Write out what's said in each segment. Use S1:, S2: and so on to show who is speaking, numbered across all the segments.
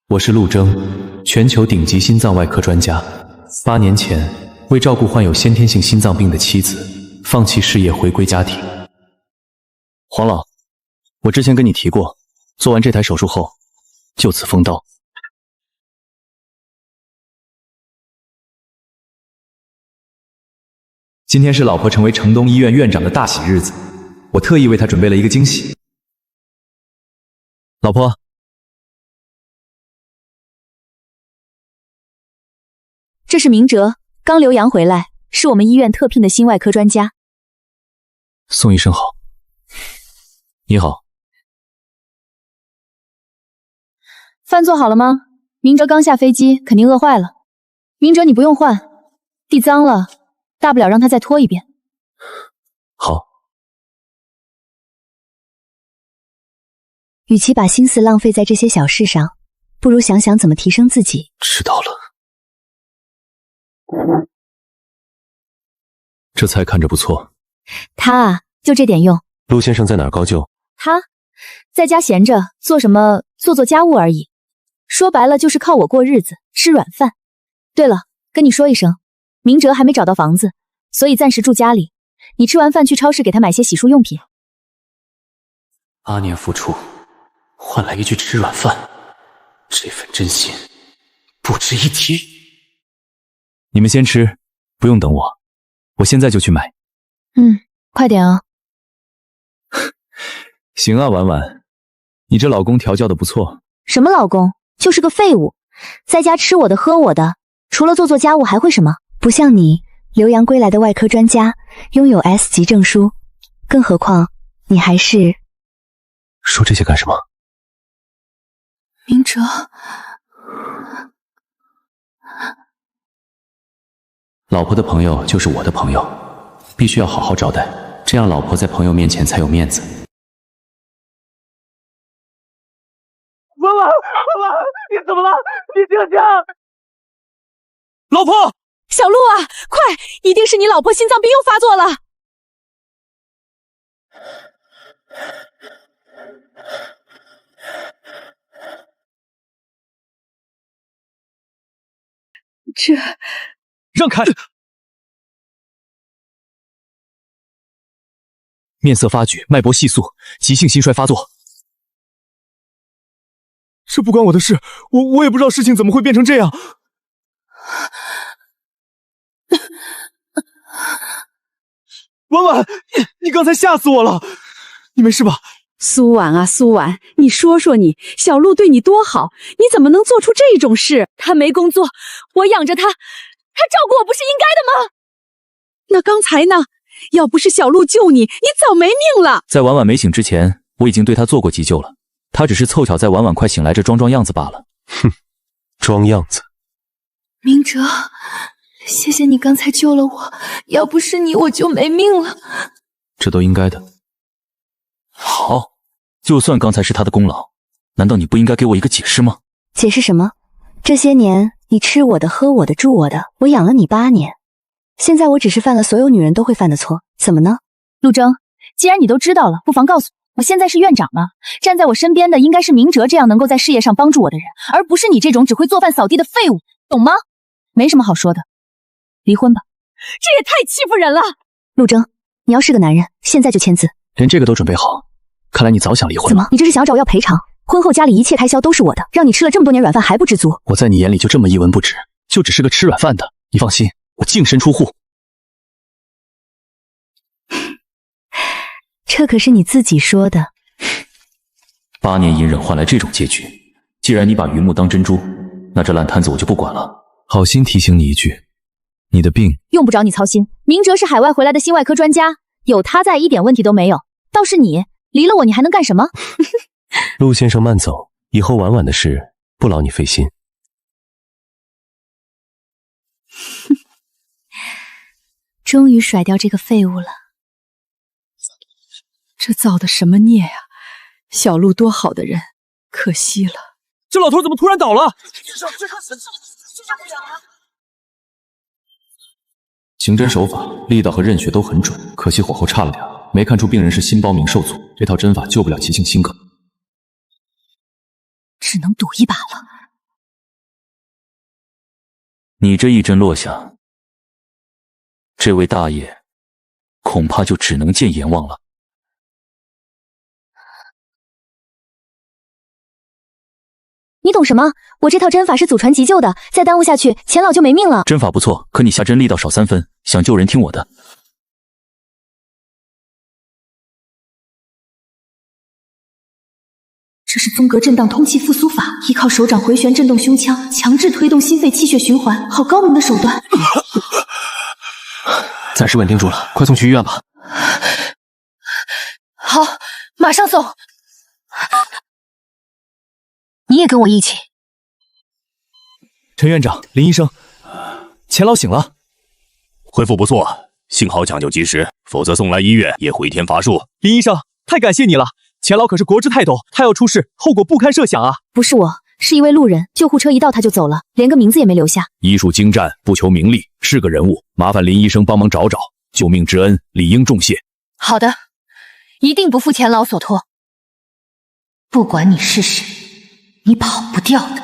S1: 我是陆征，全球顶级心脏外科专家。8年前，为照顾患有先天性心脏病的妻子，放弃事业回归家庭。
S2: 黄老，我之前跟你提过，做完这台手术后，就此封刀。
S1: 今天是老婆成为城东医院院长的大喜日子，我特意为她准备了一个惊喜。
S2: 老婆，
S3: 这是明哲，刚留洋回来，是我们医院特聘的心外科专家。
S2: 宋医生好。你好。
S3: 饭做好了吗？明哲刚下飞机，肯定饿坏了。明哲，你不用换，地脏了，大不了让他再拖一遍。
S2: 好。
S4: 与其把心思浪费在这些小事上，不如想想怎么提升自己。
S2: 知道了。这菜看着不错。
S3: 他啊，就这点用。
S2: 陆先生在哪儿高就？
S3: 他在家闲着，做什么？做家务而已。说白了就是靠我过日子，吃软饭。对了，跟你说一声，明哲还没找到房子，所以暂时住家里。你吃完饭去超市给他买些洗漱用品。
S2: 8年付出，换来一句吃软饭，这份真心不值一提。你们先吃，不用等我，我现在就去买。
S3: 快点啊。
S1: 行啊，婉婉，你这老公调教的不错。
S4: 什么老公？就是个废物，在家吃我的喝我的，除了做家务还会什么？不像你，留洋归来的外科专家，拥有 S 级证书，更何况你还是……
S2: 说这些干什么？
S3: 明哲，
S1: 老婆的朋友就是我的朋友，必须要好好招待，这样老婆在朋友面前才有面子。
S5: 婉婉，你怎么了？你醒醒！
S2: 老婆，
S3: 小陆啊，快，一定是你老婆心脏病又发作了。
S2: 让开！面色发橘，脉搏细速，急性心衰发作。这不关我的事，我也不知道事情怎么会变成这样。婉婉，你刚才吓死我了，你没事吧？
S6: 苏婉啊，苏婉，你说说你，小陆对你多好，你怎么能做出这种事？
S3: 他没工作，我养着他，他照顾我不是应该的吗？
S6: 那刚才呢？要不是小陆救你，你早没命了。
S2: 在婉婉没醒之前，我已经对她做过急救了，她只是凑巧在婉婉快醒来这装样子罢了。哼，装样子。
S3: 明哲，谢谢你刚才救了我，要不是你我就没命了。
S2: 这都应该的。好，就算刚才是他的功劳，难道你不应该给我一个解释吗？
S4: 解释什么？这些年你吃我的喝我的住我的，我养了你8年，现在我只是犯了所有女人都会犯的错，怎么呢？
S3: 陆征，既然你都知道了，不妨告诉我，现在是院长了，站在我身边的应该是明哲这样能够在事业上帮助我的人，而不是你这种只会做饭扫地的废物，懂吗？没什么好说的，离婚吧。这也太欺负人了。
S4: 陆征，你要是个男人，现在就签字。
S2: 连这个都准备好，看来你早想离婚了。
S4: 怎么？你这是想要找我要赔偿？婚后家里一切开销都是我的，让你吃了这么多年软饭还不知足？
S2: 我在你眼里就这么一文不值，就只是个吃软饭的。你放心，我净身出户。
S4: 这可是你自己说的。
S2: 8年隐忍换来这种结局，既然你把榆木当珍珠，那这烂摊子我就不管了。
S1: 好心提醒你一句，你的病
S3: 用不着你操心。明哲是海外回来的心外科专家，有他在一点问题都没有。倒是你离了我，你还能干什么？
S2: 陆先生慢走，以后婉婉的事不劳你费心。
S4: 终于甩掉这个废物了。
S6: 这造的什么孽呀！小陆多好的人，可惜了。
S2: 这老头怎么突然倒了？
S1: 刑侦手法、力道和认穴都很准，可惜火候差了点，没看出病人是心包鸣受阻。这套针法救不了急性心梗，
S3: 只能赌一把了。
S2: 你这一针落下，这位大爷恐怕就只能见阎王了。
S4: 你懂什么？我这套针法是祖传急救的，再耽误下去，钱老就没命了。
S2: 针法不错，可你下针力道少3分，想救人听我的。
S3: 这是风格震荡通气复苏法，依靠手掌回旋震动胸腔，强制推动心肺气血循环，好高明的手段。
S1: 暂时稳定住了，快送去医院吧。
S3: 好，马上送。你也跟我一起。
S1: 陈院长，林医生，钱老醒了，
S7: 恢复不错，幸好抢救及时，否则送来医院也回天乏术。
S5: 林医生，太感谢你了！钱老可是国之泰斗，他要出事，后果不堪设想啊！
S3: 不是我，是一位路人，救护车一到他就走了，连个名字也没留下。
S7: 医术精湛，不求名利，是个人物，麻烦林医生帮忙找找，救命之恩理应重谢。
S3: 好的，一定不负钱老所托。不管你是谁，你跑不掉的。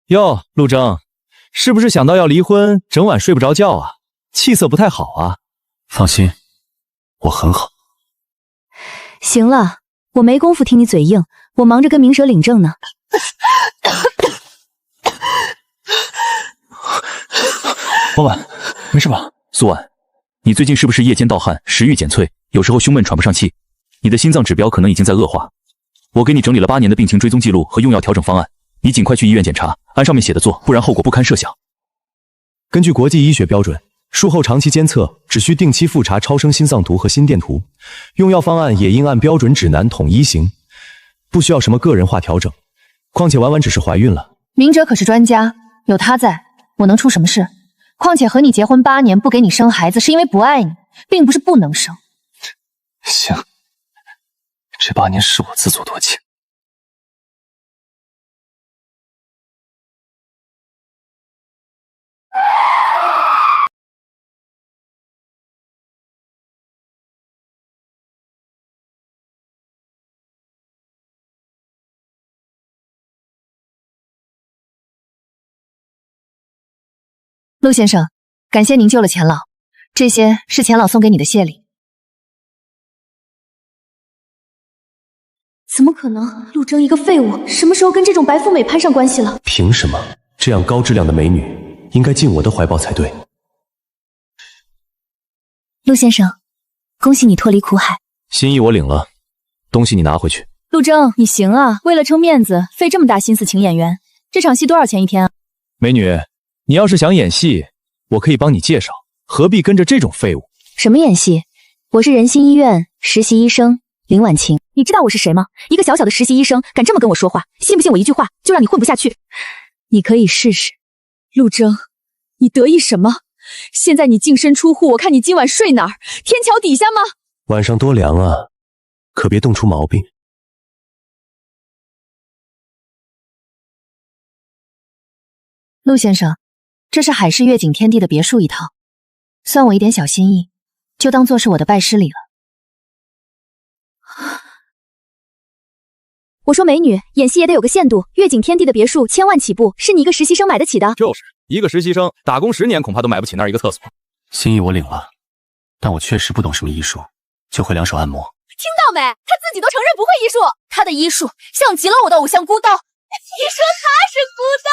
S1: 哟，陆征，是不是想到要离婚，整晚睡不着觉啊？气色不太好啊。
S2: 放心，我很好。
S4: 行了，我没工夫听你嘴硬，我忙着跟明蛇领证呢。
S2: 婉婉，没事吧？苏婉，你最近是不是夜间盗汗，食欲减退，有时候胸闷喘不上气？你的心脏指标可能已经在恶化。我给你整理了8年的病情追踪记录和用药调整方案，你尽快去医院检查，按上面写的做，不然后果不堪设想。
S1: 根据国际医学标准，术后长期监测只需定期复查超声心脏图和心电图，用药方案也应按标准指南统一行，不需要什么个人化调整。况且婉婉只是怀孕了，
S3: 明哲可是专家，有他在，我能出什么事？况且和你结婚8年不给你生孩子，是因为不爱你，并不是不能生。
S1: 行，这8年是我自作多情。
S3: 陆先生，感谢您救了钱老，这些是钱老送给你的谢礼。
S4: 怎么可能？陆征一个废物，什么时候跟这种白富美攀上关系了？
S1: 凭什么？这样高质量的美女应该进我的怀抱才对。
S4: 陆先生，恭喜你脱离苦海。
S1: 心意我领了，东西你拿回去。
S3: 陆征，你行啊，为了撑面子，费这么大心思请演员，这场戏多少钱一天啊？
S1: 美女，你要是想演戏，我可以帮你介绍，何必跟着这种废物？
S4: 什么演戏？我是仁心医院实习医生林婉晴。
S3: 你知道我是谁吗？一个小小的实习医生，敢这么跟我说话，信不信我一句话就让你混不下去？
S4: 你可以试试。
S6: 陆征，你得意什么？现在你净身出户，我看你今晚睡哪儿？天桥底下吗？
S1: 晚上多凉啊，可别冻出毛病。
S3: 陆先生，这是海市悦景天地的别墅一套，算我一点小心意，就当做是我的拜师礼了。
S4: 我说美女，演戏也得有个限度，悦景天地的别墅1000万起步，是你一个实习生买得起的。
S8: 就是一个实习生打工10年，恐怕都买不起那儿一个厕所。
S2: 心意我领了，但我确实不懂什么医术，就会2手按摩。
S3: 听到没？他自己都承认不会医术，他的医术像极了我的偶像孤刀。你说他是孤刀？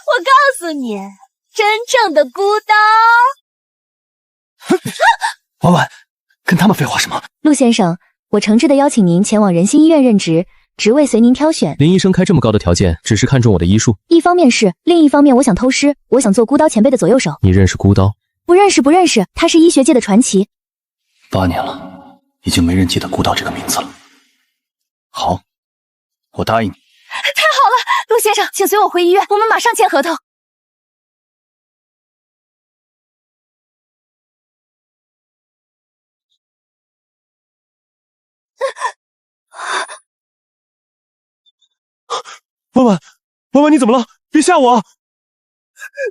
S3: 我告诉你，真正的孤刀。
S1: 婉婉，跟他们废话什么？
S4: 陆先生，我诚挚地邀请您前往仁心医院任职，职位随您挑选。
S1: 林医生开这么高的条件，只是看中我的医术？
S4: 一方面是，另一方面我想偷师，我想做孤刀前辈的左右手。
S1: 你认识孤刀？
S4: 不认识，不认识，他是医学界的传奇。
S2: 8年了，已经没人记得孤刀这个名字了。好，我答应你。
S3: 太好了，陆先生，请随我回医院，我们马上签合同。
S5: 婉婉，婉婉，你怎么了？别吓我！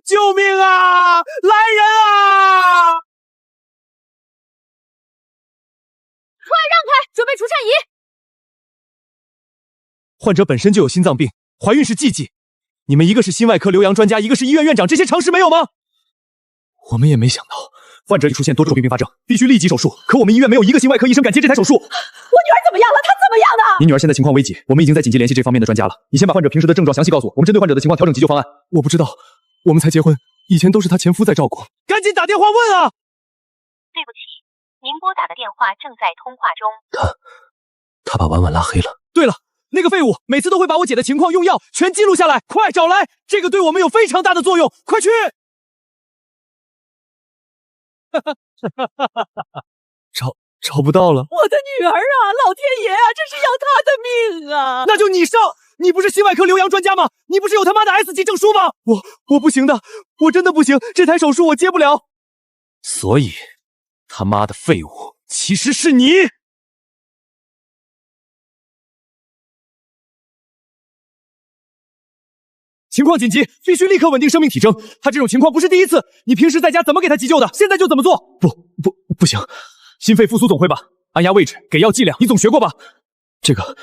S5: 救命啊！来人啊！
S3: 快让开，准备出
S5: 患者本身就有心脏病，怀孕是禁忌。你们一个是心外科留洋专家，一个是医院院长，这些常识没有吗？我们也没想到，患者已出现多种并发症，必须立即手术。可我们医院没有一个心外科医生敢接这台手术。
S6: 我女儿怎么样了？她怎么样呢？
S5: 你女儿现在情况危急，我们已经在紧急联系这方面的专家了。你先把患者平时的症状详细告诉我，我们针对患者的情况调整急救方案。我不知道，我们才结婚，以前都是她前夫在照顾。赶紧打电话问啊！
S9: 对不起，您拨打的电话正在通话中。
S1: 他把婉婉拉黑了。
S5: 对了，那个废物每次都会把我姐的情况用药全记录下来，快找来，这个对我们有非常大的作用，快去！找不到了。
S6: 我的女儿啊，老天爷啊，这是要她的命啊！
S5: 那就你上，你不是心外科留洋专家吗？你不是有他妈的 S 级证书吗？我不行的，我真的不行，这台手术我接不了。所以，他妈的废物，其实是你！情况紧急，必须立刻稳定生命体征。他这种情况不是第一次，你平时在家怎么给他急救的？现在就怎么做？不行，心肺复苏总会吧？按压位置，给药剂量，你总学过吧？这个，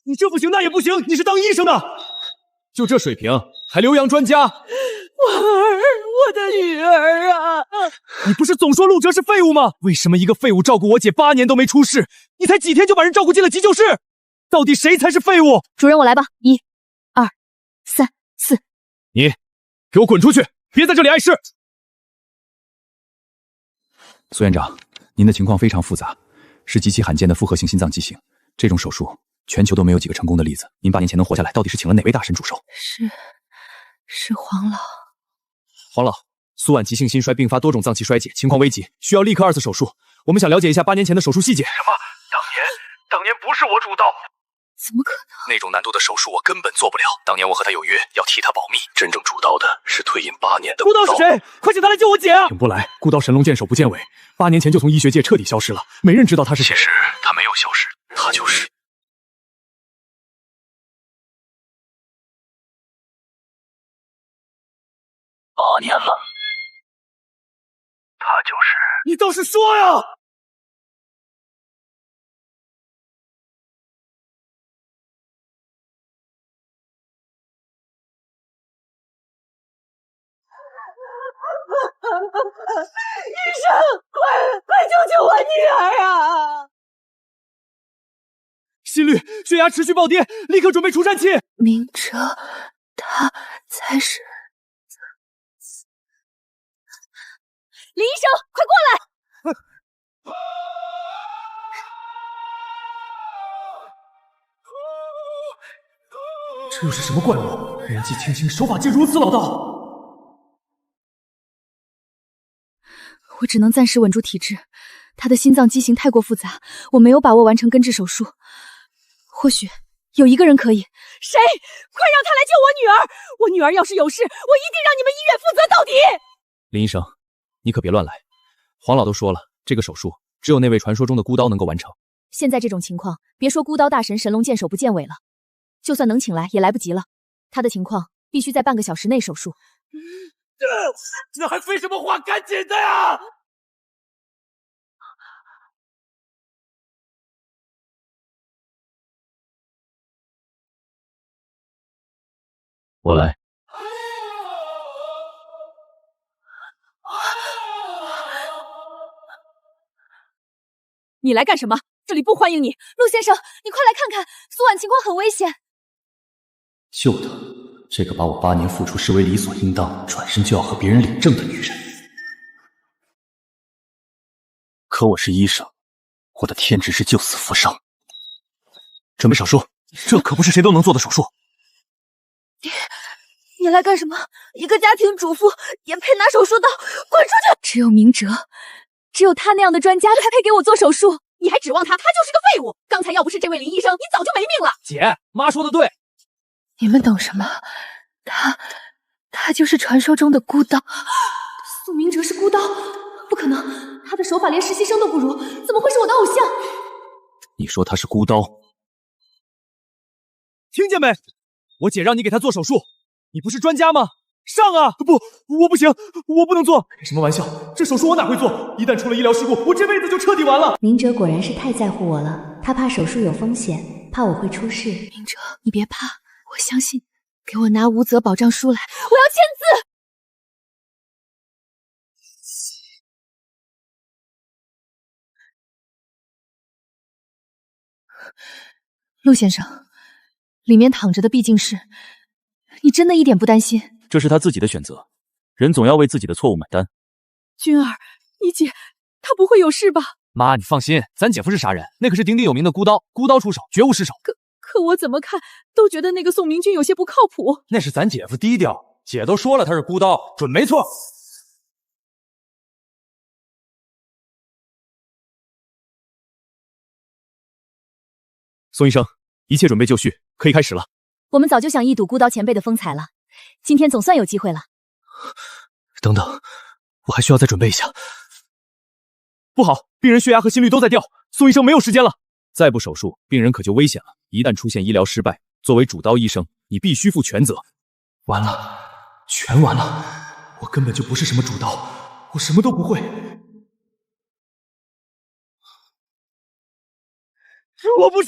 S5: 你这不行那也不行，你是当医生的，就这水平还留洋专家？
S6: 婉儿，我的女儿啊！
S5: 你不是总说陆哲是废物吗？为什么一个废物照顾我姐8年都没出事，你才几天就把人照顾进了急救室？到底谁才是废物？
S3: 主任，我来吧，1、2、3、4。
S5: 你给我滚出去，别在这里碍事！
S2: 苏院长，您的情况非常复杂，是极其罕见的复合性心脏畸形，这种手术全球都没有几个成功的例子。您8年前能活下来，到底是请了哪位大神主手？
S6: 是黄老。
S5: 黄老，苏婉急性心衰并发多种脏器衰竭，情况危急，需要立刻2次手术。我们想了解一下8年前的手术细节。
S10: 什么？当年不是我主刀。
S6: 怎么可能？
S10: 那种难度的手术我根本做不了。当年我和他有约，要替他保密。真正主刀的是退隐8年的
S5: 顾刀是谁？快请他来救我姐啊！请不来，顾刀神龙见首不见尾，8年前就从医学界彻底消失了，没人知道他是谁。
S10: 其实他没有消失，他就是。8年了，他就是。
S5: 你倒是说呀！
S6: 医生，快救救我女儿啊！
S5: 心率、血压持续暴跌，立刻准备除颤器。
S6: 明哲，他才是。
S3: 林医生，快过来！
S5: 这又是什么怪物？年纪轻轻，手法竟如此老道。
S3: 我只能暂时稳住体质，他的心脏畸形太过复杂，我没有把握完成根治手术。或许有一个人可以。
S6: 谁？快让他来救我女儿！我女儿要是有事，我一定让你们医院负责到底！
S2: 林医生，你可别乱来。黄老都说了，这个手术只有那位传说中的孤刀能够完成。
S3: 现在这种情况，别说孤刀大神神龙见首不见尾了，就算能请来也来不及了。他的情况必须在半个小时内手术。
S5: 这还废什么话？赶紧的呀！
S2: 我来。
S3: 你来干什么？这里不欢迎你。陆先生，你快来看看，苏婉情况很危险。
S2: 就她，这个把我8年付出视为理所应当，转身就要和别人领证的女人。可我是医生，我的天职是救死扶伤。准备手术，这可不是谁都能做的手术。
S6: 你来干什么？一个家庭主妇也配拿手术刀？滚出去！
S3: 只有明哲，只有他那样的专家才配给我做手术。
S6: 你还指望他？他就是个废物！刚才要不是这位林医生，你早就没命了。
S5: 姐，妈说的对。
S6: 你们懂什么？他就是传说中的孤刀。
S3: 苏明哲是孤刀？不可能，他的手法连实习生都不如，怎么会是我的偶像？
S2: 你说他是孤刀？
S5: 听见没？我姐让你给他做手术，你不是专家吗？上啊！不，我不行，我不能做。开什么玩笑？这手术我哪会做？一旦出了医疗事故，我这辈子就彻底完了。
S4: 明哲果然是太在乎我了，他怕手术有风险，怕我会出事。
S6: 明哲，你别怕，我相信。给我拿无责保障书来，我要签字。陆先生，里面躺着的毕竟是……你真的一点不担心？
S2: 这是他自己的选择，人总要为自己的错误买单。
S6: 君儿，你姐她不会有事吧？
S5: 妈，你放心，咱姐夫是啥人？那可是鼎鼎有名的孤刀，孤刀出手，绝无失手。
S6: 可我怎么看都觉得那个宋明君有些不靠谱。
S5: 那是咱姐夫低调，姐都说了他是孤刀，准没错。
S1: 宋医生，一切准备就绪，可以开始了。
S3: 我们早就想一睹孤刀前辈的风采了，今天总算有机会了。
S1: 等等，我还需要再准备一下。
S5: 不好，病人血压和心率都在掉，宋医生没有时间了。
S2: 再不手术，病人可就危险了。一旦出现医疗失败，作为主刀医生，你必须负全责。
S1: 完了，全完了！我根本就不是什么主刀，我什么都不会。
S5: 我不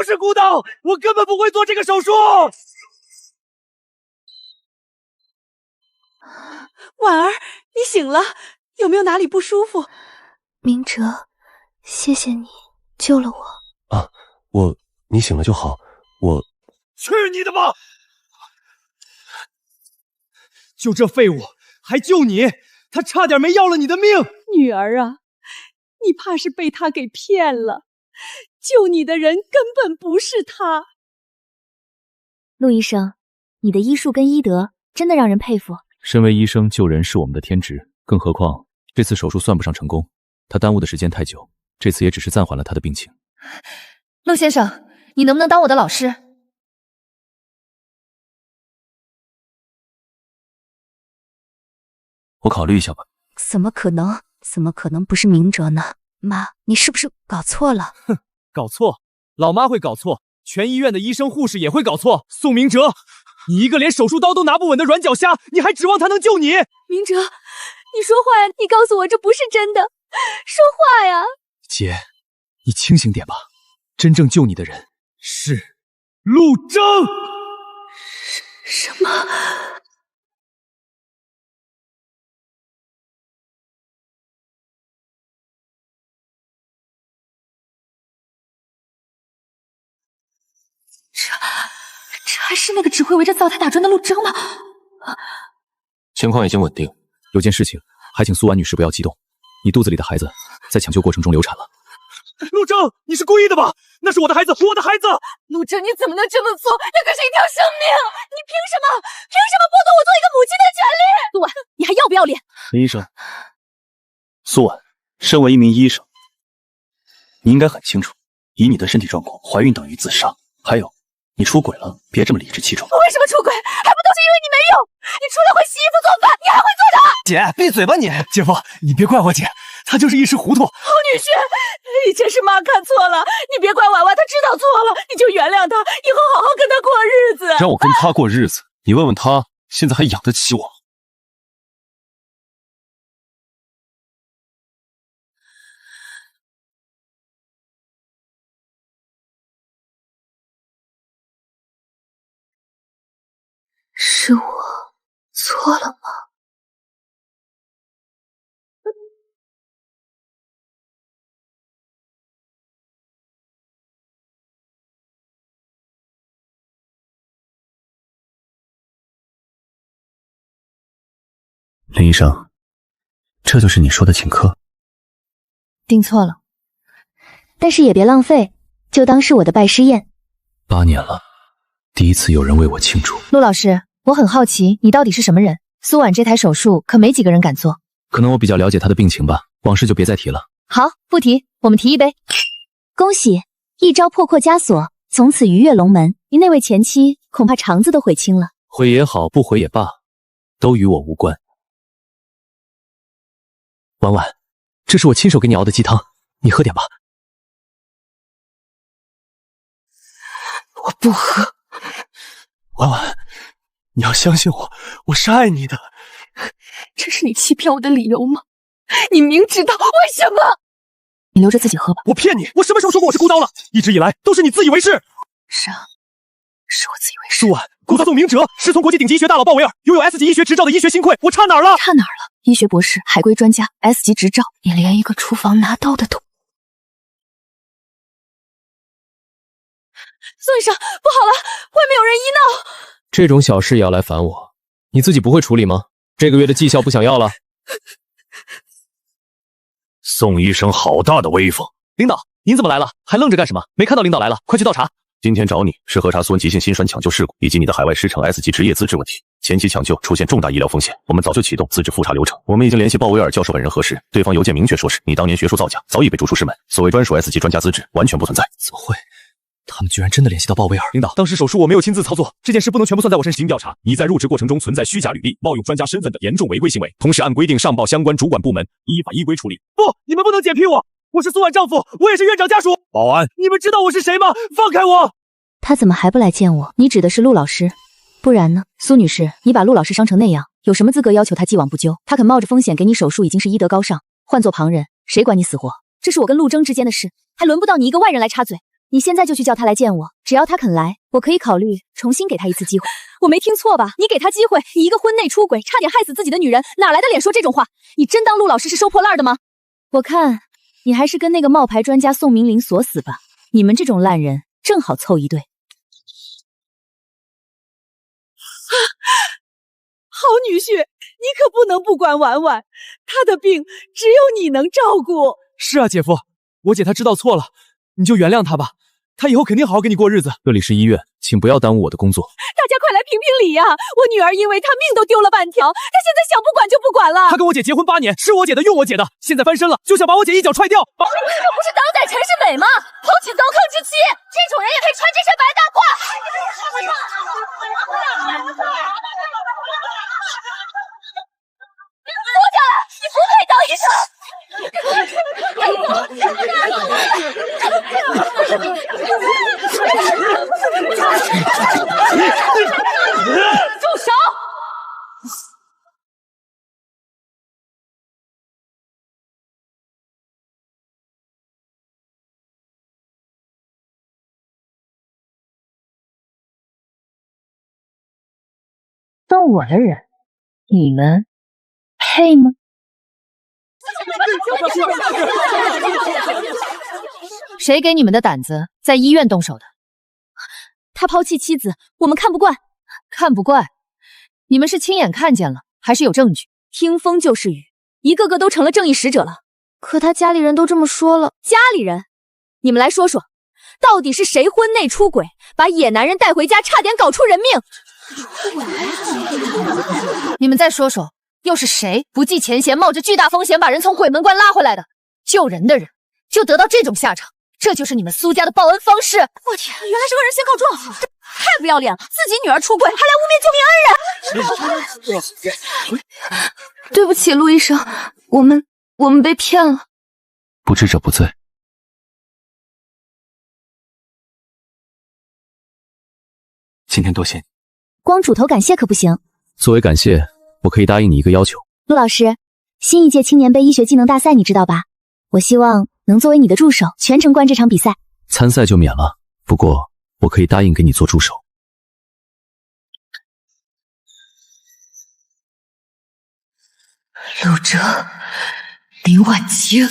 S5: 是孤刀，我根本不会做这个手术。
S6: 婉儿，你醒了，有没有哪里不舒服？
S4: 明哲，谢谢你救了我。
S1: 啊，你醒了就好。
S5: 去你的吧！就这废物还救你，他差点没要了你的命。
S6: 女儿啊，你怕是被他给骗了，救你的人根本不是他。
S3: 陆医生，你的医术跟医德真的让人佩服。
S2: 身为医生，救人是我们的天职，更何况这次手术算不上成功，他耽误的时间太久，这次也只是暂缓了他的病情。
S3: 陆先生，你能不能当我的老师？
S2: 我考虑一下吧。
S4: 怎么可能？怎么可能不是明哲呢？妈，你是不是搞错了？
S5: 哼，搞错？老妈会搞错，全医院的医生护士也会搞错。宋明哲，你一个连手术刀都拿不稳的软脚虾，你还指望他能救你？
S6: 明哲，你说话呀！你告诉我这不是真的，说话呀！
S1: 姐，你清醒点吧，真正救你的人
S5: 是陆征。
S6: 什么？这还是那个只会围着灶台打转的陆征吗？
S1: 情况已经稳定。
S2: 有件事情，还请苏婉女士不要激动。你肚子里的孩子在抢救过程中流产了。
S5: 陆征，你是故意的吧？那是我的孩子，我的孩子！
S6: 陆征，你怎么能这么做？那可是一条生命！你凭什么剥夺我做一个母亲的权利？
S3: 陆婉，你还要不要脸？
S2: 林医生，苏婉，身为一名医生，你应该很清楚，以你的身体状况，怀孕等于自杀。还有，你出轨了，别这么理直气壮。
S6: 我为什么出轨？还不都是因为你没用？你除了会洗衣服做饭，你还会做啥？
S5: 姐，闭嘴吧你！姐夫，你别怪我姐，她就是一时糊涂。
S6: 侯女婿，以前是妈看错了，你别怪婉婉，她知道错了，你就原谅她，以后好好跟她过日子。
S7: 让我跟她过日子，你问问她，现在还养得起我？
S6: 是我错了吗？
S2: 林医生，这就是你说的请客？
S3: 订错了，
S4: 但是也别浪费，就当是我的拜师宴。
S2: 8年了，第一次有人为我庆祝。
S3: 陆老师，我很好奇，你到底是什么人？苏婉这台手术可没几个人敢做。
S2: 可能我比较了解她的病情吧，往事就别再提了。
S3: 好，不提，我们提一杯。
S4: 恭喜，一招破框枷锁，从此鱼跃龙门。
S3: 您那位前妻恐怕肠子都悔青了。
S2: 悔也好，不悔也罢，都与我无关。
S1: 婉婉，这是我亲手给你熬的鸡汤，你喝点吧。
S6: 我不喝。
S1: 婉婉，你要相信我，我是爱你的。
S6: 这是你欺骗我的理由吗？你明知道，为什么？
S3: 你留着自己喝吧。
S5: 我骗你，我什么时候说过我是孤刀了？一直以来都是你自以为是。
S3: 是啊，是我自以为是。
S5: 苏婉，孤刀宋明哲是从国际顶级医学大佬鲍威尔拥有 S 级医学执照的医学新贵，我差哪儿了？
S3: 差哪儿了？医学博士、海归专家、S 级执照，你连一个厨房拿刀的都……
S6: 宋医生，不好了，外面有人医闹。
S11: 这种小事也要来烦我，你自己不会处理吗？这个月的绩效不想要了？
S7: 宋医生好大的威风！
S5: 领导，您怎么来了？还愣着干什么？没看到领导来了，快去倒茶。
S10: 今天找你是核查苏恩急性心栓抢救事故以及你的海外师承 S 级职业资质问题。前期抢救出现重大医疗风险，我们早就启动资质复查流程。我们已经联系鲍威尔教授本人核实，对方邮件明确说是你当年学术造假，早已被逐出师门。所谓专属 S 级专家资质完全不存在。
S1: 怎么会？他们居然真的联系到鲍威尔？
S5: 领导，当时手术我没有亲自操作，这件事不能全部算在我身上。经调查，你在入职过程中存在虚假履历、冒用专家身份的严重违规行为，同时按规定上报相关主管部门，依法依规处理。不，你们不能检批我，我是苏婉丈夫，我也是院长家属。
S7: 保安，
S5: 你们知道我是谁吗？放开我！
S4: 他怎么还不来见我？
S3: 你指的是陆老师，不然呢？苏女士，你把陆老师伤成那样，有什么资格要求他既往不咎？他肯冒着风险给你手术，已经是医德高尚。换做旁人，谁管你死活？这是我跟陆征之间的事，还轮不到你一个外人来插嘴。你现在就去叫他来见我，只要他肯来，我可以考虑重新给他一次机会。
S6: 我没听错吧？你给他机会，你一个婚内出轨，差点害死自己的女人，哪来的脸说这种话？你真当陆老师是收破烂的吗？
S3: 我看你还是跟那个冒牌专家宋明林锁死吧，你们这种烂人正好凑一对。
S6: 好女婿，你可不能不管婉婉，她的病只有你能照顾。
S5: 是啊，姐夫，我姐她知道错了，你就原谅她吧，她以后肯定好好跟你过日子。
S1: 这里是医院，请不要耽误我的工作。
S6: 大家快来评评理呀！我女儿因为她命都丢了半条，她现在想不管就不管了。
S5: 她跟我姐结婚8年，是我姐的，用我姐的，现在翻身了，就想把我姐一脚踹掉。
S6: 这不是当代陈世美吗？抛弃糟糠之妻，这种人也配穿这身白大褂？你坐下来，你不配当医生。住手！
S3: 当我的人，你们配吗？谁给你们的胆子在医院动手的？
S6: 他抛弃妻子，我们看不惯。
S3: 看不惯？你们是亲眼看见了，还是有证据？
S6: 听风就是雨，一个个都成了正义使者了。
S4: 可他家里人都这么说了。
S6: 家里人？你们来说说，到底是谁婚内出轨，把野男人带回家，差点搞出人命？
S3: 你们再说说，又是谁不计前嫌，冒着巨大风险把人从鬼门关拉回来的？救人的人就得到这种下场，这就是你们苏家的报恩方式。
S6: 我天，原来是恶人先告状，这太不要脸了！自己女儿出轨，还来污蔑救命恩人。
S4: 对不起，陆医生，我们被骗了。
S1: 不知者不罪。今天多谢你。
S4: 光主头感谢可不行。
S1: 作为感谢，我可以答应你一个要求。
S4: 陆老师，新一届青年杯医学技能大赛你知道吧？我希望能作为你的助手，全程观这场比赛。
S1: 参赛就免了，不过我可以答应给你做助手。
S6: 陆哲，林婉清，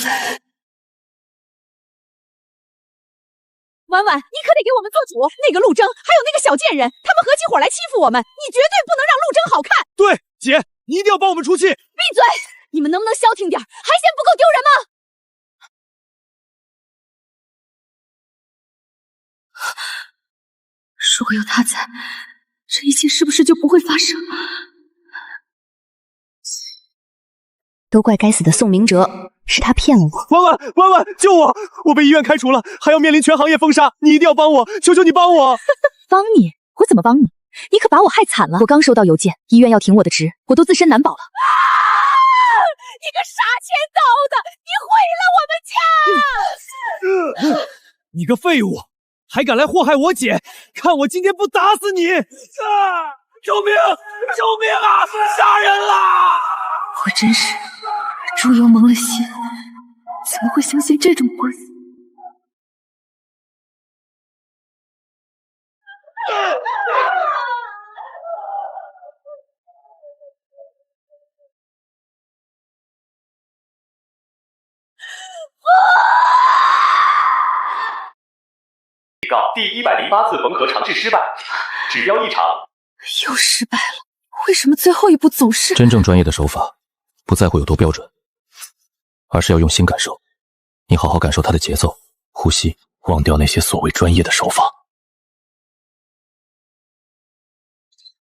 S6: 婉婉，你可得给我们做主。那个陆征，还有那个小贱人，他们合起伙来欺负我们，你绝对不能让陆征好看。
S5: 对，姐，你一定要帮我们出气。
S6: 闭嘴！你们能不能消停点？还嫌不够丢人吗？如果有他在，这一切是不是就不会发生？
S4: 都怪该死的宋明哲，是他骗了我。
S5: 婉婉，救我！我被医院开除了，还要面临全行业封杀，你一定要帮我，求求你帮我！
S6: 帮你？我怎么帮你？你可把我害惨了！我刚收到邮件，医院要停我的职，我都自身难保了。你个杀千刀的，你毁了我们家！
S5: 你个废物，还敢来祸害我姐！看我今天不打死你！救命！救命啊！杀人啦！
S6: 我真是猪油蒙了心，怎什么会相信这种关系？
S12: 告第108次缝合尝试失败，指标异常。
S6: 又失败了，为什么最后一步总是……
S11: 真正专业的手法，不在乎有多标准，而是要用心感受。你好好感受它的节奏、呼吸，忘掉那些所谓专业的手法。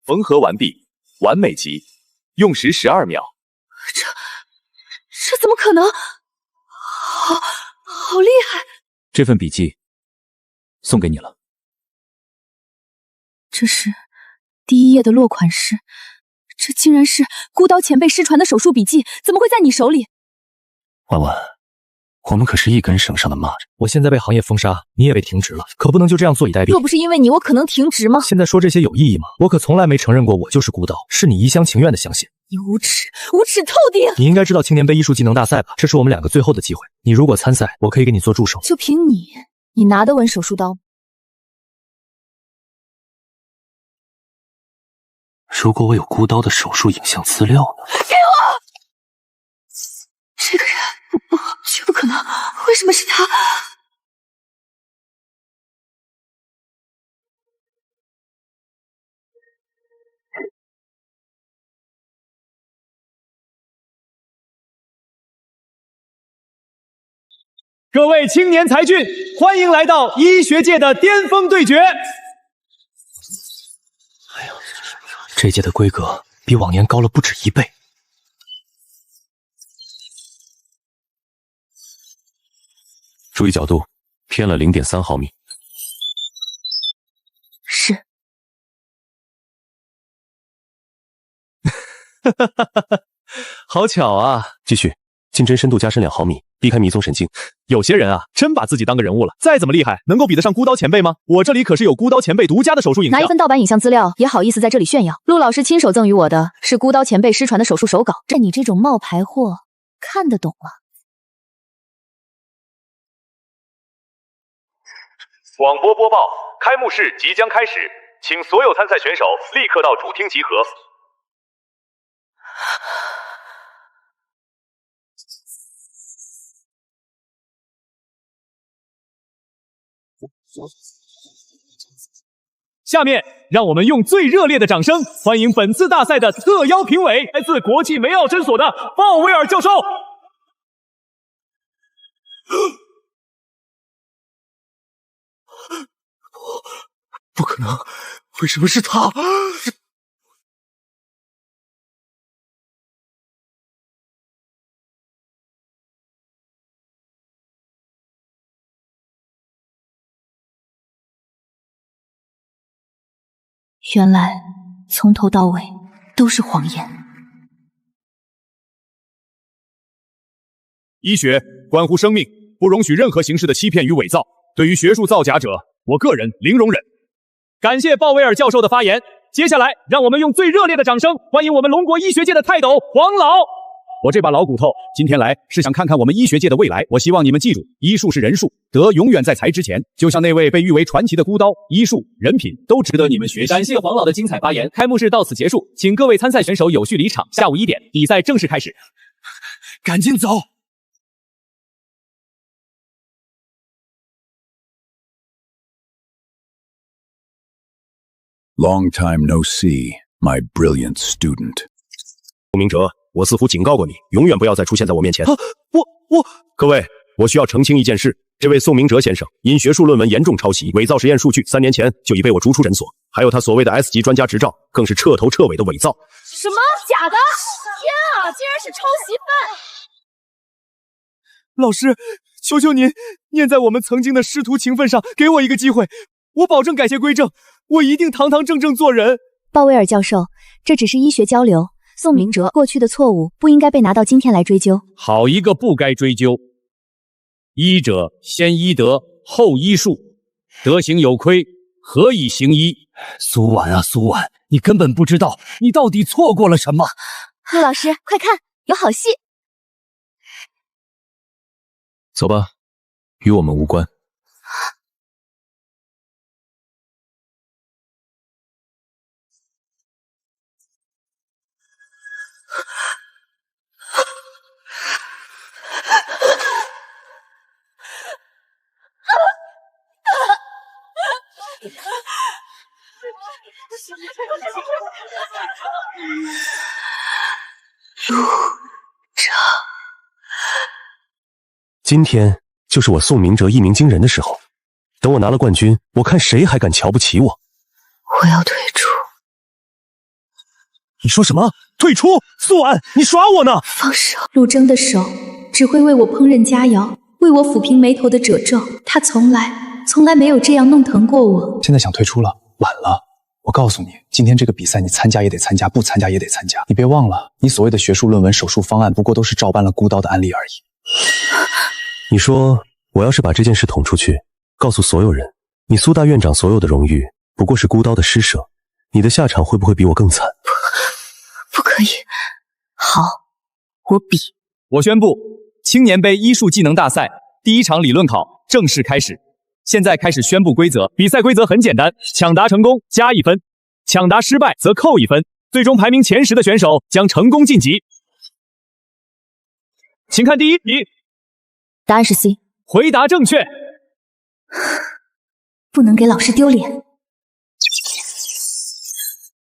S7: 缝合完毕，完美级，用时12秒。
S6: 这怎么可能？好厉害！
S2: 这份笔记送给你了。
S6: 这是第1页的落款诗，这竟然是孤刀前辈失传的手术笔记，怎么会在你手里？
S11: 婉婉，我们可是一根绳上的蚂蚱。
S1: 我现在被行业封杀，你也被停职了，可不能就这样坐以待毙。
S3: 若不是因为你，我可能停职吗？
S1: 现在说这些有意义吗？我可从来没承认过我就是孤刀，是你一厢情愿的相信。
S6: 你无耻，无耻透顶！
S1: 你应该知道青年杯艺术技能大赛吧？这是我们2个最后的机会。你如果参赛，我可以给你做助手。
S3: 就凭你，你拿得稳手术刀吗？
S11: 如果我有孤刀的手术影像资料呢？
S6: 给我！这个人不，绝不可能！为什么是他？
S5: 各位青年才俊，欢迎来到医学界的巅峰对决！
S11: 这届的规格比往年高了不止1倍。
S10: 注意角度，偏了0.3毫米。
S3: 是。
S1: 好巧啊！
S10: 继续，进针深度加深2毫米，避开迷踪神经。
S5: 有些人啊，真把自己当个人物了。再怎么厉害，能够比得上孤刀前辈吗？我这里可是有孤刀前辈独家的手术影像。
S3: 拿一份盗版影像资料，也好意思在这里炫耀？陆老师亲手赠予我的是孤刀前辈失传的手术手稿，这你这种冒牌货看得懂吗？
S12: 广播播报：开幕式即将开始，请所有参赛选手立刻到主厅集合。
S5: 下面让我们用最热烈的掌声欢迎本次大赛的特邀评委，来自国际梅奥诊所的鲍威尔教授。
S1: 不可能，为什么是他？
S3: 原来从头到尾都是谎言。
S5: 医学关乎生命，不容许任何形式的欺骗与伪造。对于学术造假者，我个人零容忍。感谢鲍威尔教授的发言。接下来，让我们用最热烈的掌声欢迎我们龙国医学界的泰斗黄老。我这把老骨头今天来是想看看我们医学界的未来。我希望你们记住，医术是人术，德永远在才之前。就像那位被誉为传奇的孤刀，医术、人品都值得你们学习。感谢黄老的精彩发言。开幕式到此结束，请各位参赛选手有序离场。下午1点，比赛正式开始。
S1: 赶紧走！
S13: Long time no see, my brilliant student.
S10: 宋明哲，我似乎警告过你，永远不要再出现在我面前。
S1: 我，
S10: 各位，我需要澄清一件事：这位宋明哲先生因学术论文严重抄袭、伪造实验数据，3年前就已被我逐出诊所。还有他所谓的 S 级专家执照，更是彻头彻尾的伪造。
S3: 什么？假的？天啊，竟然是抄袭犯！
S5: 老师，求求您，念在我们曾经的师徒情分上，给我一个机会，我保证改邪归正。 我一定堂堂正正做人。
S3: 鲍威尔教授，这只是医学交流。宋明哲过去的错误不应该被拿到今天来追究。
S7: 好一个不该追究！医者先医德，后医术，德行有亏，何以行医？
S11: 苏婉啊，苏婉，你根本不知道你到底错过了什么。
S3: 陆老师，快看，有好戏！
S11: 走吧，与我们无关。
S1: 今天就是我送明哲一鸣惊人的时候。等我拿了冠军，我看谁还敢瞧不起我。
S4: 我要退出。
S1: 你说什么？退出？苏婉，你耍我呢？
S4: 放手！
S6: 陆征的手只会为我烹饪佳肴，为我抚平眉头的褶皱。他从来没有这样弄疼过我。
S5: 现在想退出了，晚了。我告诉你，今天这个比赛你参加也得参加，不参加也得参加。你别忘了，你所谓的学术论文、手术方案，不过都是照搬了孤刀的案例而已。
S1: 你说，我要是把这件事捅出去，告诉所有人，你苏大院长所有的荣誉不过是孤刀的施舍，你的下场会不会比我更惨？
S4: 不可以。好，我比。
S5: 我宣布，青年杯医术技能大赛第一场理论考正式开始。现在开始宣布规则，比赛规则很简单，抢答成功加1分，抢答失败则扣1分，最终排名前10的选手将成功晋级。请看第一题，
S3: 答案是 C。
S5: 回答正确。
S6: 不能给老师丢脸。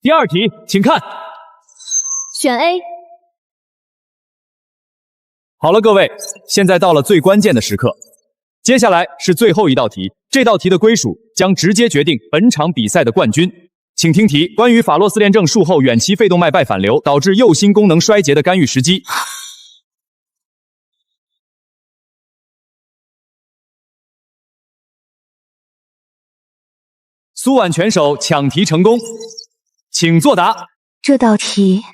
S5: 第二题，请看。
S3: 选 A。
S5: 好了，各位，现在到了最关键的时刻。接下来是最后一道题，这道题的归属将直接决定本场比赛的冠军。请听题：关于法洛斯链症术后远期肺动脉败反流导致右心功能衰竭的干预时机。苏婉选手抢题成功，请作答。
S4: 这道题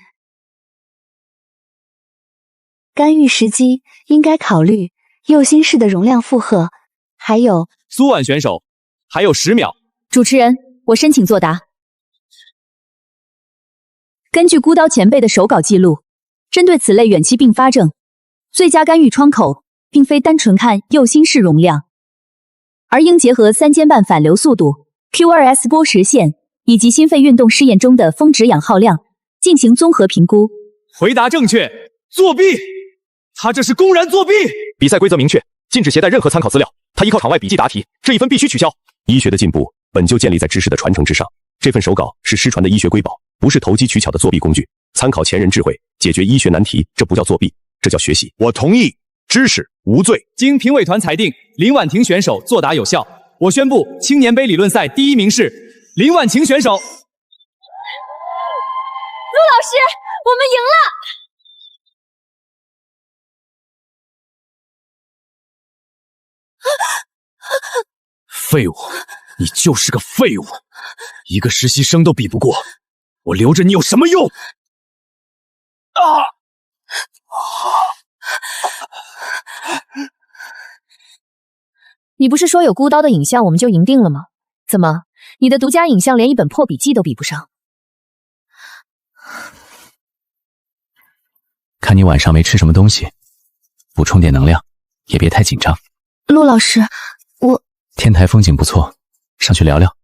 S4: 干预时机应该考虑右心室的容量负荷，还有
S5: 苏婉选手还有10秒。
S3: 主持人，我申请作答。根据孤刀前辈的手稿记录，针对此类远期并发症，最佳干预窗口并非单纯看右心室容量，而应结合3间半反流速度、Q2S 波时线以及心肺运动试验中的峰值氧耗量进行综合评估。
S5: 回答正确，作弊！他这是公然作弊！
S8: 比赛规则明确，禁止携带任何参考资料。他依靠场外笔记答题，这1分必须取消。
S1: 医学的进步本就建立在知识的传承之上，这份手稿是失传的医学瑰宝，不是投机取巧的作弊工具。参考前人智慧，解决医学难题，这不叫作弊，这叫学习。
S12: 我同意，知识无罪。
S5: 经评委团裁定，林婉婷选手作答有效。我宣布，青年杯理论赛第1名是林婉婷选手。陆老
S3: 师，我们赢了！
S7: 废物，你就是个废物，一个实习生都比不过，我留着你有什么用？
S3: 你不是说有孤刀的影像我们就赢定了吗？怎么，你的独家影像连一本破笔记都比不上？
S2: 看你晚上没吃什么东西，补充点能量，也别太紧张。
S4: 陆老师，
S2: 天台风景不错，上去聊聊。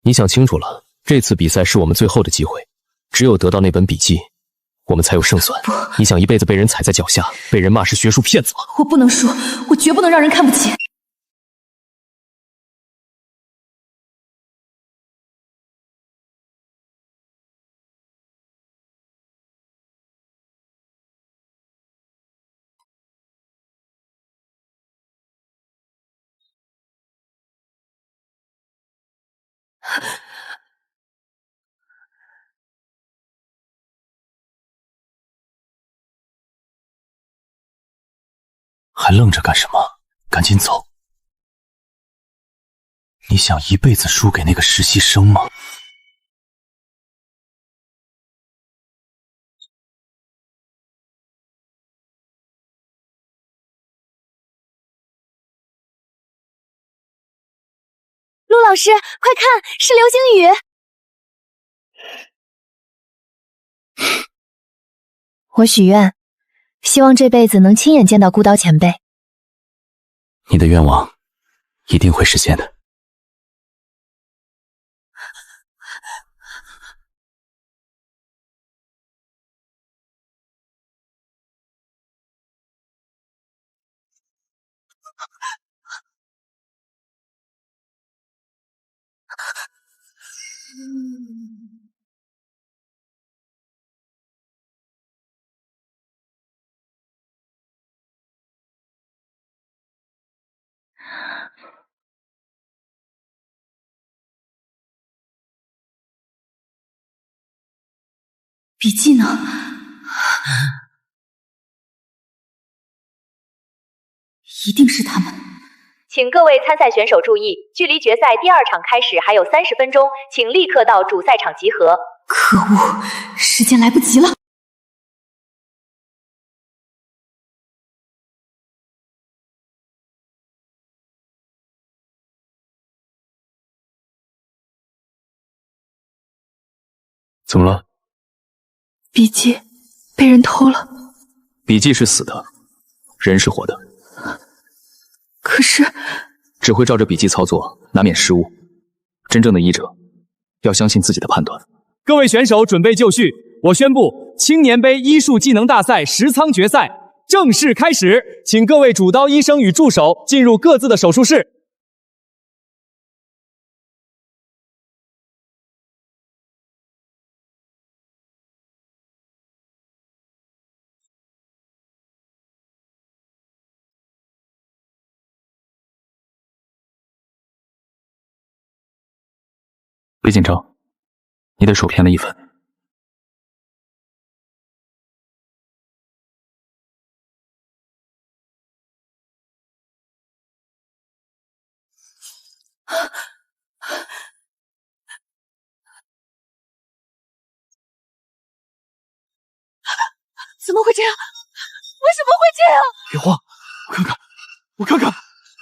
S11: 你想清楚了，这次比赛是我们最后的机会，只有得到那本笔记，我们才有胜算。你想一辈子被人踩在脚下，被人骂是学术骗子吗？
S6: 我不能输，我绝不能让人看不起。
S11: 还愣着干什么？赶紧走！你想一辈子输给那个实习生吗？
S4: 陆老师，快看，是流星雨！
S3: 我许愿，希望这辈子能亲眼见到孤刀前辈。
S2: 你的愿望一定会实现的。
S6: 笔记呢？一定是他们。
S9: 请各位参赛选手注意，距离决赛第2场开始还有30分钟，请立刻到主赛场集合。
S6: 可恶，时间来不及了。
S2: 怎么了？
S6: 笔记被人偷了。
S2: 笔记是死的，人是活的。
S6: 可是
S2: 只会照着笔记操作，难免失误。真正的医者要相信自己的判断。
S5: 各位选手准备就绪，我宣布青年杯医术技能大赛实仓决赛正式开始，请各位主刀医生与助手进入各自的手术室。
S2: 别紧张，你的手偏了1分。
S6: 怎么会这样？为什么会这样？
S5: 别慌，我看看，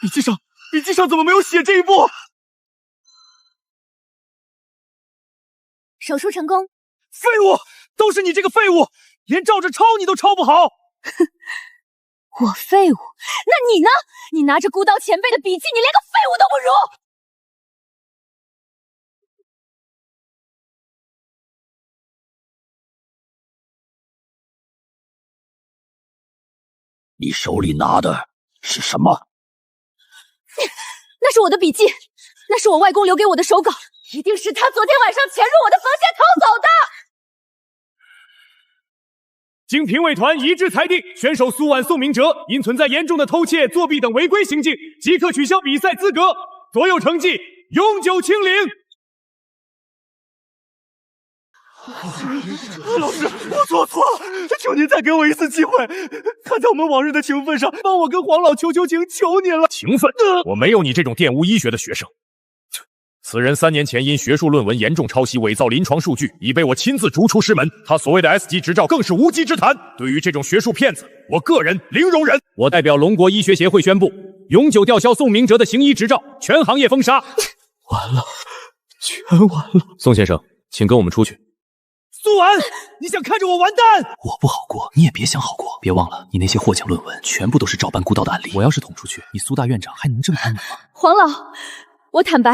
S5: 笔记上怎么没有写这一步？
S3: 手术成功。
S5: 废物，都是你这个废物，连照着抄你都抄不好。
S6: 哼，我废物？那你呢？你拿着孤刀前辈的笔记，你连个废物都不如。
S13: 你手里拿的是什么？
S6: 那是我的笔记，那是我外公留给我的手稿，一定是他昨天晚上潜入我的房间偷走的。
S12: 经评委团一致裁定，选手苏婉、宋明哲因存在严重的偷窃、作弊等违规行径，即刻取消比赛资格，所有成绩永久清零。
S5: 老师，我做错了，求您再给我一次机会，看在我们往日的情分上，帮我跟黄老求情，求您了。
S12: 情分？我没有你这种玷污医学的学生。此人3年前因学术论文严重抄袭、伪造临床数据，已被我亲自逐出师门。他所谓的 S 级执照更是无稽之谈。对于这种学术骗子，我个人零容忍。我代表龙国医学协会宣布，永久吊销宋明哲的行医执照，全行业封杀。
S5: 完了，全完了。
S11: 宋先生，请跟我们出去。
S5: 苏婉，你想看着我完蛋？
S2: 我不好过，你也别想好过。别忘了，你那些获奖论文全部都是照搬孤刀的案例。我要是捅出去，你苏大院长还能这么安你吗？
S6: 黄老，我坦白，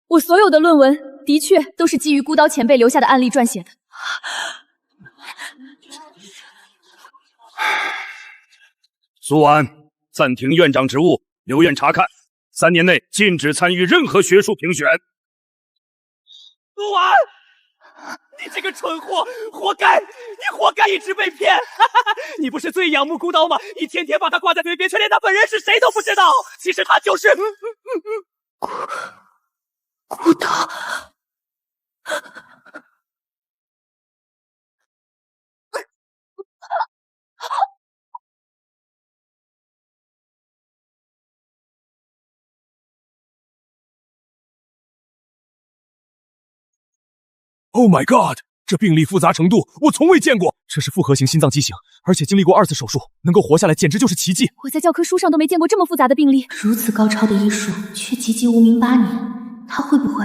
S6: 我所有的论文的确都是基于孤刀前辈留下的案例撰写的。
S12: 苏婉，暂停院长职务，留院查看，3年内禁止参与任何学术评选。
S5: 苏婉，你这个蠢货，活该！你活该一直被骗！你不是最仰慕孤刀吗？你天天把他挂在嘴边，却连他本人是谁都不知道。其实他就是
S6: 孤刀。
S12: Oh my god！ 这病例复杂程度我从未见过。
S5: 这是复合型心脏畸形，而且经历过2次手术，能够活下来简直就是奇迹。
S6: 我在教科书上都没见过这么复杂的病例，如此高超的医术却籍籍无名8年，他会不会？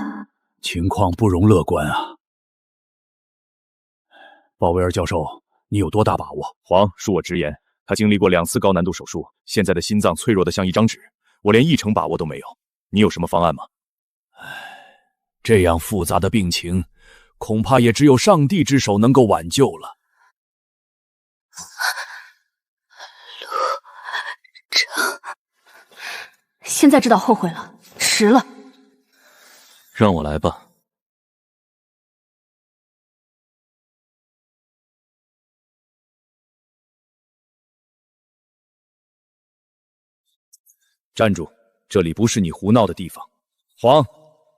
S12: 情况不容乐观啊！鲍威尔教授，
S5: 你有多大把握？
S10: 皇，恕我直言，他经历过2次高难度手术，现在的心脏脆弱的像一张纸，我连1成把握都没有。你有什么方案吗？
S5: 这样复杂的病情，恐怕也只有上帝之手能够挽救了。
S6: 陆征，现在知道后悔了，迟了。
S11: 让我来吧。
S5: 站住！这里不是你胡闹的地方。皇，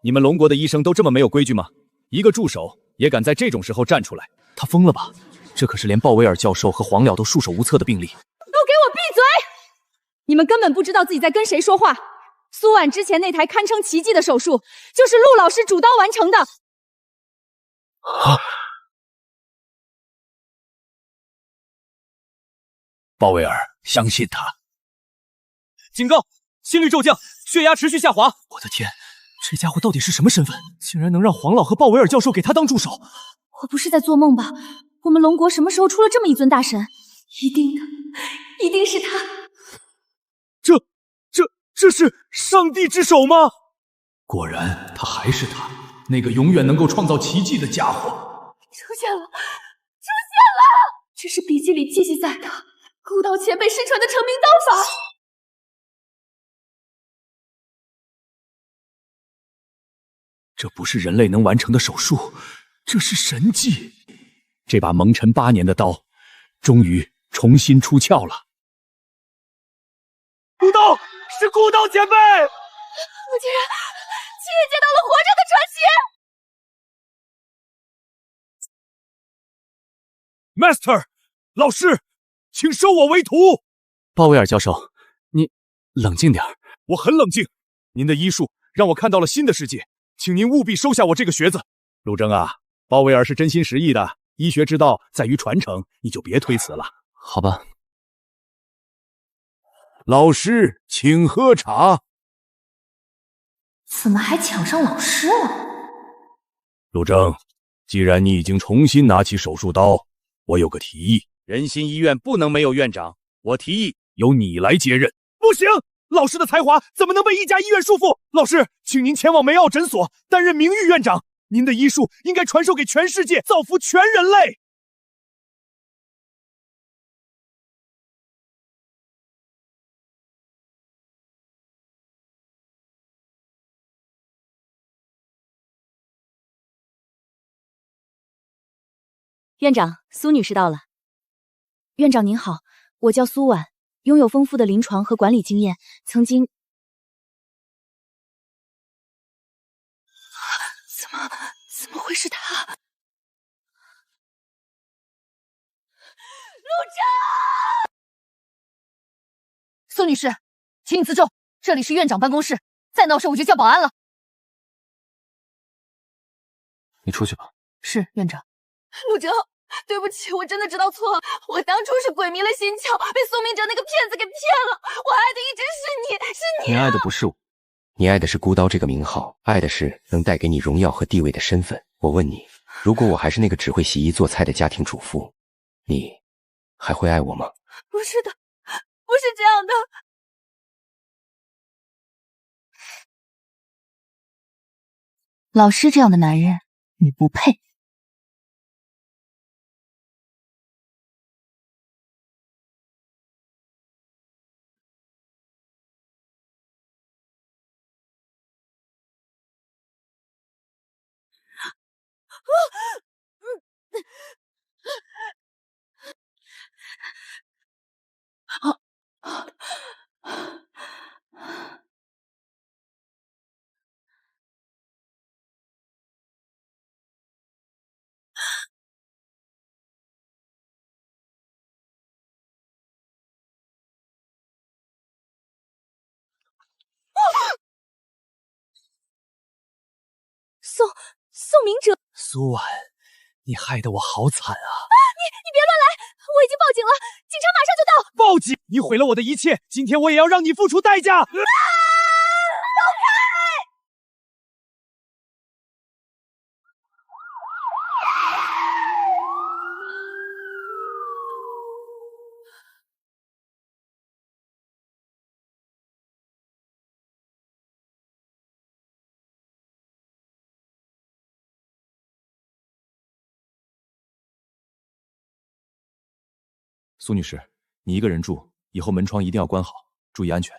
S5: 你们龙国的医生都这么没有规矩吗？一个助手也敢在这种时候站出来？他疯了吧？这可是连鲍威尔教授和黄了都束手无策的病例。
S6: 都给我闭嘴！你们根本不知道自己在跟谁说话。苏婉之前那台堪称奇迹的手术，就是陆老师主刀完成的。
S5: 鲍威尔，相信他。警告！心率骤降，血压持续下滑。我的天，这家伙到底是什么身份？竟然能让黄老和鲍威尔教授给他当助手？
S6: 我不是在做梦吧？我们龙国什么时候出了这么一尊大神？一定的，一定是他。
S5: 这是上帝之手吗？果然，他还是他，那个永远能够创造奇迹的家伙。
S6: 出现了，出现了！这是笔记里记载的孤刀前辈失传的成名刀法。
S5: 这不是人类能完成的手术，这是神迹。这把蒙尘8年的刀，终于重新出鞘了。孤刀，是孤刀前辈！
S6: 我竟然亲眼见到了活着的传
S5: 奇 ！Master， 老师，请收我为徒。
S2: 鲍威尔教授，你冷静点。
S5: 我很冷静。您的医术让我看到了新的世界，请您务必收下我这个学子。陆征啊，鲍威尔是真心实意的，医学之道在于传承，你就别推辞了。
S2: 好吧。
S5: 老师，请喝茶。
S6: 怎么还抢上老师了？
S5: 陆征，既然你已经重新拿起手术刀，我有个提议。仁心医院不能没有院长，我提议由你来接任。不行，老师的才华怎么能被一家医院束缚？老师，请您前往梅奥诊所担任名誉院长，您的医术应该传授给全世界，造福全人类。
S3: 院长，苏女士到了。院长您好，我叫苏婉，拥有丰富的临床和管理经验，曾经……
S6: 怎么会是他？陆征！苏女士，请你自重，这里是院长办公室，再闹事我就叫保安了。
S11: 你出去吧。
S6: 是，院长。陆征，对不起，我真的知道错了，我当初是鬼迷了心窍，被宋明哲那个骗子给骗了。我爱的一直是你，是你。
S14: 你爱的不是我，你爱的是孤刀这个名号，爱的是能带给你荣耀和地位的身份。我问你，如果我还是那个只会洗衣做菜的家庭主妇，你还会爱我吗？
S6: 不是的，不是这样的。老师这样的男人，你不配。
S3: 宋明哲，
S5: 苏婉，你害得我好惨啊！
S6: 你别乱来，我已经报警了，警察马上就到。
S5: 报警！你毁了我的一切，今天我也要让你付出代价！走开！
S1: 苏女士，你一个人住，以后门窗一定要关好，注意安全。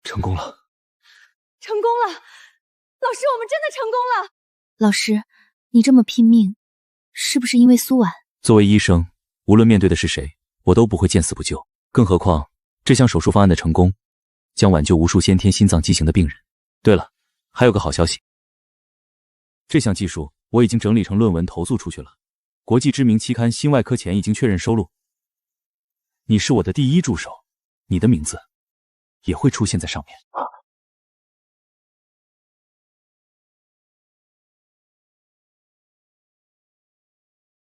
S1: 成功了，
S6: 成功了！老师，我们真的成功了！
S3: 老师，你这么拼命，是不是因为苏婉？
S2: 作为医生，无论面对的是谁，我都不会见死不救。更何况，这项手术方案的成功，将挽救无数先天心脏畸形的病人。对了，还有个好消息，这项技术我已经整理成论文投诉出去了，国际知名期刊《心外科前》已经确认收录。你是我的第一助手，你的名字也会出现在上面。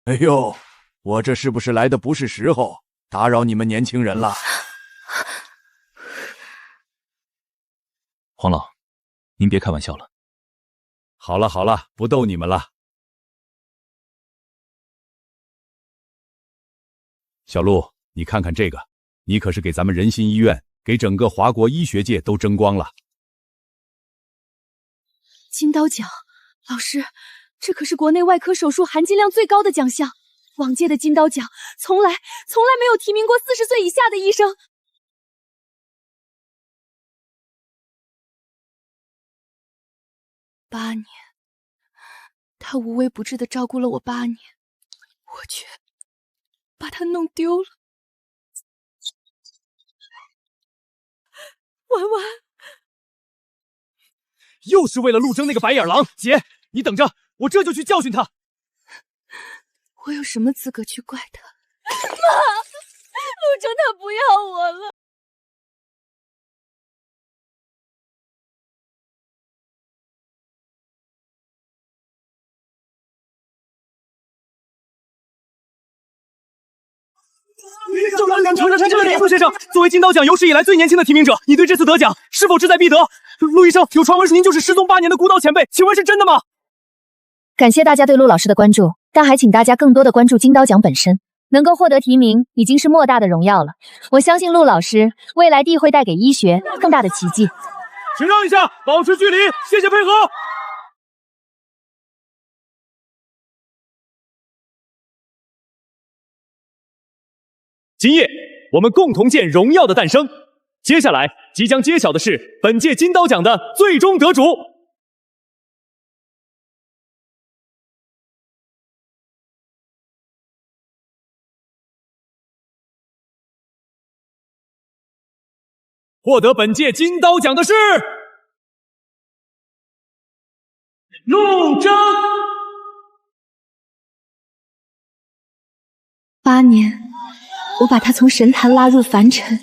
S15: 哎呦，我这是不是来的不是时候，打扰你们年轻人了？
S2: 黄老，您别开玩笑了。
S7: 好了好了，不逗你们了。小陆，你看看这个，你可是给咱们仁心医院，给整个华国医学界都争光了。
S6: 金刀奖，老师，这可是国内外科手术含金量最高的奖项，往届的金刀奖从来没有提名过40岁以下的医生。8年，他无微不至的照顾了我8年，我却把他弄丢了。婉婉，
S5: 又是为了陆征那个白眼狼！姐，你等着，我这就去教训他。
S6: 我有什么资格去怪他？妈，陆征他不要我了。
S5: 陆先生，作为金刀奖有史以来最年轻的提名者，你对这次得奖是否志在必得？陆医生，有传闻您就是失踪8年的孤刀前辈，请问是真的吗？
S3: 感谢大家对陆老师的关注，但还请大家更多的关注金刀奖本身。能够获得提名已经是莫大的荣耀了，我相信陆老师未来必会带给医学更大的奇迹。
S5: 请让一下，保持距离，谢谢配合。今夜，我们共同见荣耀的诞生。接下来即将揭晓的是本届金刀奖的最终得主。获得本届金刀奖的是陆征。
S6: 8年，我把他从神坛拉入凡尘，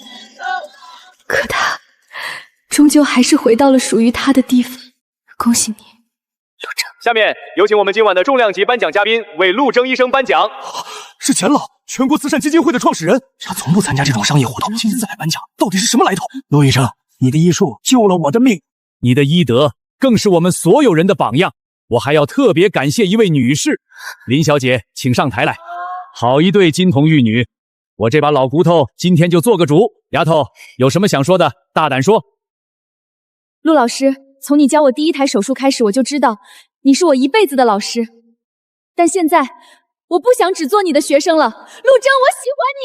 S6: 可他终究还是回到了属于他的地方。恭喜你，陆征。
S5: 下面有请我们今晚的重量级颁奖嘉宾为陆征医生颁奖。是钱老，全国慈善基金会的创始人，他从不参加这种商业活动，亲自来颁奖，到底是什么来头？
S16: 陆医生，你的医术救了我的命，
S7: 你的医德更是我们所有人的榜样。我还要特别感谢一位女士，林小姐，请上台来。好一对金童玉女，我这把老骨头今天就做个主。丫头，有什么想说的，大胆说。
S6: 陆老师，从你教我第一台手术开始，我就知道你是我一辈子的老师。但现在，我不想只做你的学生了。陆征，我喜欢你。